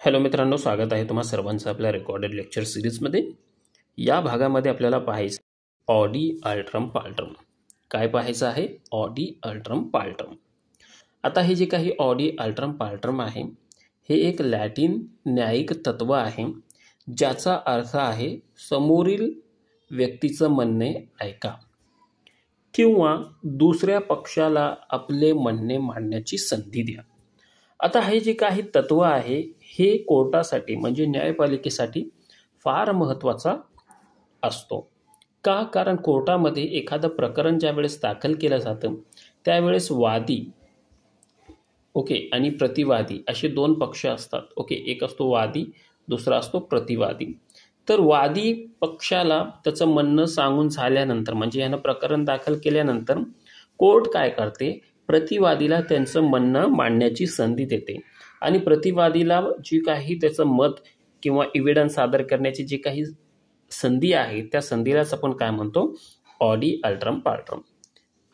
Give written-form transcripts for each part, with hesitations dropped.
Hello मित्रांनो, स्वागत आहे तुम्हा सर्वांचं आपल्या रेकॉर्डेड लेक्चर सिरीजमध्ये. या भागामध्ये आपल्याला पाहायचं ऑडी अल्ट्रम पाल्ट्रम. काय पाहायचं आहे? ऑडी अल्ट्रम पाल्ट्रम. आता हे जे काही ऑडी अल्ट्रम पाल्ट्रम आहे, हे एक लॅटिन न्यायिक तत्व आहे, ज्याचा अर्थ आहे समोरील व्यक्तीचं म्हणणे ऐका किंवा दुसऱ्या पक्षाला आपले म्हणणे मांडण्याची संधी द्या. आता हे जे काही तत्व आहे, हे कोर्टासाठी म्हणजे न्यायपालिकेसाठी फार महत्त्वाचा असतो. का? कारण कोर्टामध्ये एखादं प्रकरण ज्यावेळेस दाखल केलं जातं त्यावेळेस वादी आणि प्रतिवादी असे दोन पक्ष असतात. एक असतो वादी, दुसरा असतो प्रतिवादी. तर वादी पक्षाला त्याचं म्हणणं सांगून झाल्यानंतर म्हणजे यानं प्रकरण दाखल केल्यानंतर कोर्ट काय करते? प्रतिवादीला त्यांचं म्हणणं मांडण्याची संधी देते आणि प्रतिवादीला जी काही त्याचं मत किंवा एव्हिडन्स सादर करण्याची जी काही संधी आहे त्या संधीलाच आपण काय म्हणतो? ऑडी अल्ट्रम पाल्ट्रम.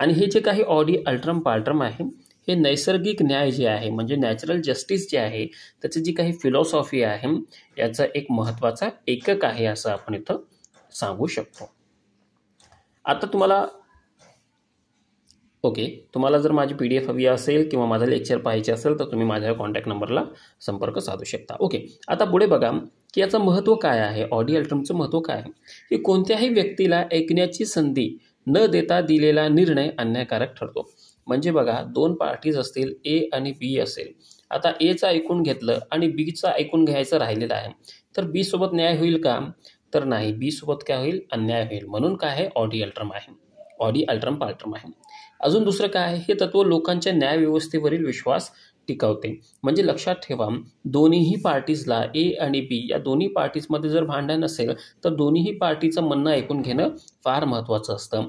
आणि हे जे काही ऑडी अल्ट्रम पाल्ट्रम आहे, हे नैसर्गिक न्याय जे आहे म्हणजे नॅचरल जस्टिस जे आहे त्याची जी काही फिलॉसॉफी आहे याचा एक महत्त्वाचा एकक आहे असं आपण इथं सांगू शकतो. आता तुम्हाला जर माझी PDF हवी असेल किंवा माझं लेक्चर पाहायचे असेल तर तुम्ही माझ्या कॉन्टॅक्ट नंबरला संपर्क साधू शकता. आता पुढे बघा की याचं महत्त्व काय आहे, ऑडी अल्ट्रमचं महत्त्व काय आहे. की कोणत्याही व्यक्तीला ऐकण्याची संधी न देता दिलेला निर्णय अन्यायकारक ठरतो. म्हणजे बघा, दोन पार्टीज असतील, A आणि B असेल. आता Aचं ऐकून घेतलं आणि Bचं ऐकून घ्यायचं राहिलेलं आहे, तर B सोबत न्याय होईल का? तर नाही, B सोबत काय होईल? अन्याय होईल. म्हणून काय आहे? ऑडी अल्ट्रम आहे, ऑडी अल्ट्रम पाल्ट्रम आहे. अजून दुसरं काय आहे? हे तत्व लोकांच्या न्यायव्यवस्थेवरील विश्वास टिकवते. म्हणजे लक्षात ठेवा, दोन्हीही पार्टीजला A आणि B या दोन्ही पार्टीजमध्ये जर भांडण असेल तर दोन्हीही पार्टीचं म्हणणं ऐकून घेणं फार महत्त्वाचं असतं.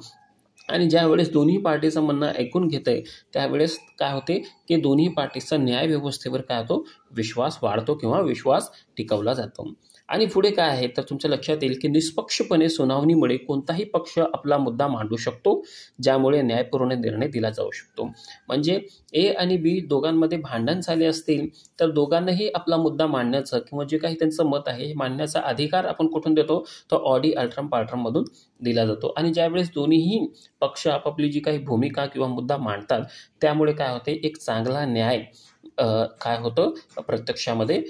आणि ज्यावेळेस दोन्ही पार्टीचं म्हणणं ऐकून घेतंय त्यावेळेस काय होते की दोन्ही पार्टीचा न्यायव्यवस्थेवर काय होतो? विश्वास वाढतो किंवा विश्वास टिकवला जातो. आणि पुढे काय आहे तर तुमच्या लक्षात येईल की निष्पक्षपणे सुनावणीमुळे कोणताही पक्ष आपला मुद्दा मांडू शकतो, ज्यामुळे न्यायपूर्ण निर्णय दिला जाऊ शकतो. म्हणजे A आणि B दोघांमध्ये भांडण झाले असतील तर दोघांनाही आपला मुद्दा मांडण्याचं किंवा जे काही त्यांचं मत आहे हे मांडण्याचा अधिकार आपण कुठून देतो? तर ऑडी अल्ट्रम पाल्ट्रममधून दिला जातो. आणि ज्यावेळेस दोन्हीही पक्ष आपापली जी काही भूमिका किंवा मुद्दा मांडतात त्यामुळे काय होते? एक चांगला न्याय काय होतं? प्रत्यक्षामध्ये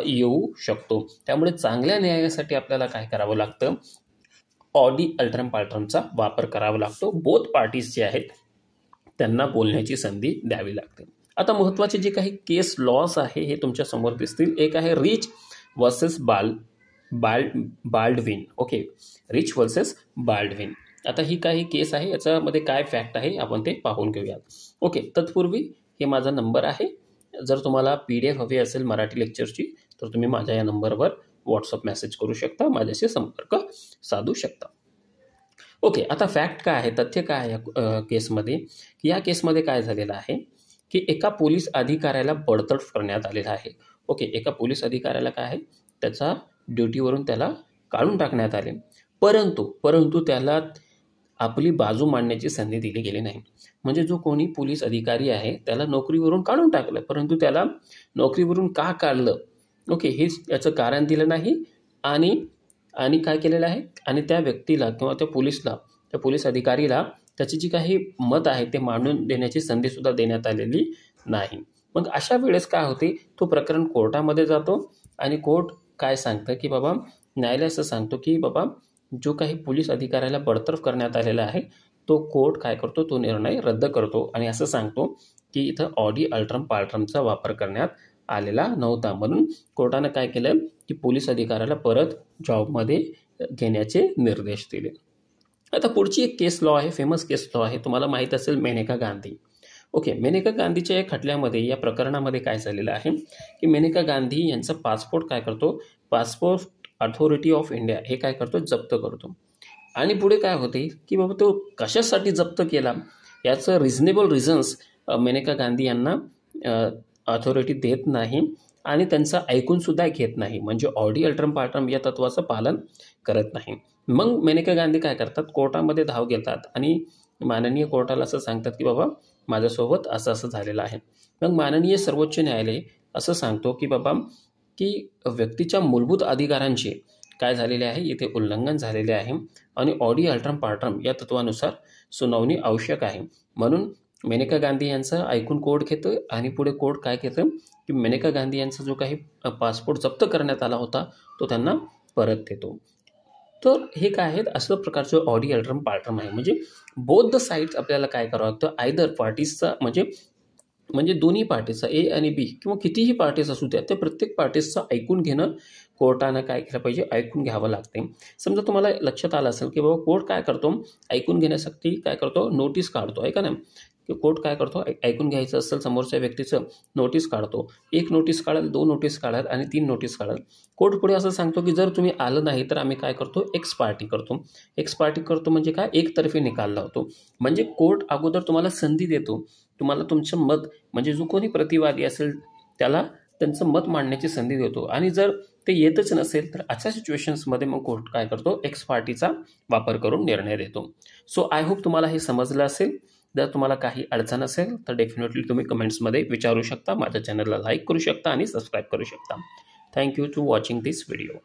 येऊ शकतो. त्यामुळे चांगल्या न्यायासाठी आपल्याला काय करावं लागतं? ऑडी अल्ट्रम पाल्ट्रमचा वापर करावा लागतो. बोथ पार्टीज जे आहेत त्यांना बोलण्याची संधी द्यावी लागते. आता महत्त्वाचे जे काही केस लॉस आहे हे तुमच्या समोर दिसतील. एक आहे rich versus Baldwin. Rich versus Baldwin. आता ही काही केस आहे, याच्यामध्ये काय फॅक्ट आहे आपण ते पाहून घेऊयात. तत्पूर्वी हे माझा नंबर आहे. जर तुम्हाला PDF हवी असेल मराठी लेक्चरची तर तुम्ही माझ्या या नंबरवर व्हॉट्सअप मेसेज करू शकता, माझ्याशी संपर्क साधू शकता. आता फॅक्ट काय आहे, तथ्य काय आहे या केसमध्ये? की या केसमध्ये काय झालेलं आहे की एका पोलीस अधिकाऱ्याला बडतर्फ करण्यात आलेलं आहे. एका पोलीस अधिकाऱ्याला काय आहे, त्याचा ड्युटीवरून त्याला काढून टाकण्यात आले. परंतु त्याला आपली बाजू मांडण्याची संधी दिली गेली नाही. म्हणजे जो कोणी पोलीस अधिकारी आहे त्याला नोकरीवरून काढून टाकलं, परंतु त्याला नोकरीवरून का काढलं हेच याचं कारण दिलं नाही. आणि काय केलेलं आहे, आणि त्या व्यक्तीला किंवा त्या पोलीस अधिकारीला त्याची जी काही मत आहे ते मांडून देण्याची संधीसुद्धा देण्यात आलेली नाही. मग अशा वेळेस काय होते? तो प्रकरण कोर्टामध्ये जातो आणि कोर्ट काय सांगतं की बाबा, न्यायालय असं सांगतो की बाबा जो काही पोलीस अधिकाऱ्याला बडतर्फ करण्यात आलेला आहे तो कोर्ट काय करतो? तो निर्णय रद्द करतो आणि असं सांगतो की इथं ऑडी अल्ट्रम पाल्ट्रमचा वापर करण्यात आलेला नव्हता. म्हणून कोर्टानं काय केलं की पोलीस अधिकाऱ्याला परत जॉबमध्ये घेण्याचे निर्देश दिले. आता पुढची एक केस लॉ आहे, फेमस केस लॉ आहे, तुम्हाला माहीत असेल, मेनका गांधी. मेनका गांधीच्या या खटल्यामध्ये, या प्रकरणामध्ये काय झालेलं आहे की मेनका गांधी यांचा पासपोर्ट काय करतो? पासपोर्ट अथॉरिटी ऑफ इंडिया हे काय करतो? जप्त करतो. आणि पुढे काय होते की बाबा तो कशासाठी जप्त केला याचं रिझनेबल रिझन्स मेनका गांधी यांना अथॉरिटी देत नाही आणि त्यांचं ऐकूनसुद्धा घेत नाही. म्हणजे ऑडी अल्ट्रम पाल्ट्रम या तत्वाचं पालन करत नाही. मग मेनका गांधी काय करतात? कोर्टामध्ये धाव घेतात आणि माननीय कोर्टाला असं सांगतात की बाबा माझ्यासोबत असं झालेलं आहे. मग माननीय सर्वोच्च न्यायालय असं सांगतो की बाबा की व्यक्तीच्या मूलभूत अधिकारांचे काय झालेले आहे, इथे उल्लंघन झालेले आहे आणि ऑडी अल्ट्रम पार्ट्रम या तत्वानुसार सुनावणी आवश्यक आहे. म्हणून मेनका गांधी यांचं ऐकून कोर्ट घेतं आणि पुढे कोर्ट काय घेतं की मेनका गांधी यांचा जो काही पासपोर्ट जप्त करण्यात आला होता तो त्यांना परत देतो. तर हे काय आहेत, असं प्रकारचं ऑडी अल्ट्रम पार्ट्रम आहे. म्हणजे बोथ द साईड्स आपल्याला काय करावं लागतं, आयदर पार्टीजचा म्हणजे दोन्ही पार्टीचा ए आणि बी किंवा कितीही पार्टीज असू द्या, त्या प्रत्येक पार्टीजचं ऐकून घेणं कोर्टानं काय केलं पाहिजे, ऐकून घ्यावं लागते. समजा तुम्हाला लक्षात आलं असेल की बाबा कोर्ट काय करतो, ऐकून घेण्यासाठी काय करतो, नोटीस काढतो आहे का नाही, की कोर्ट काय करतो, ऐकून घ्यायचं असेल समोरच्या व्यक्तीचं, नोटीस काढतो. 1 नोटीस काढाल, 2 नोटीस काढाल आणि 3 नोटीस काढाल. कोर्ट पुढे असं सांगतो की जर तुम्ही आलं नाही तर आम्ही काय करतो, एक्स पार्टी करतो. एक्स पार्टी करतो म्हणजे काय, एकतर्फी निकाल लावतो. म्हणजे कोर्ट अगोदर तुम्हाला संधी देतो, तुम्हाला तुमचं मत म्हणजे जो कोणी प्रतिवादी असेल त्याला त्यांचं मत मांडण्याची संधी देतो आणि जर ते येतच नसेल तर अशा सिच्युएशन्समध्ये मग कोर्ट काय करतो, एक्स पार्टीचा वापर करून निर्णय देतो. सो आय होप तुम्हाला हे समजलं असेल. जर तुम्हाला काही अडचण असेल तर डेफिनेटली तुम्ही कमेंट्समध्ये विचारू शकता. माझ्या चॅनलला लाईक करू शकता आणि सबस्क्राईब करू शकता. Thank you to watching this video.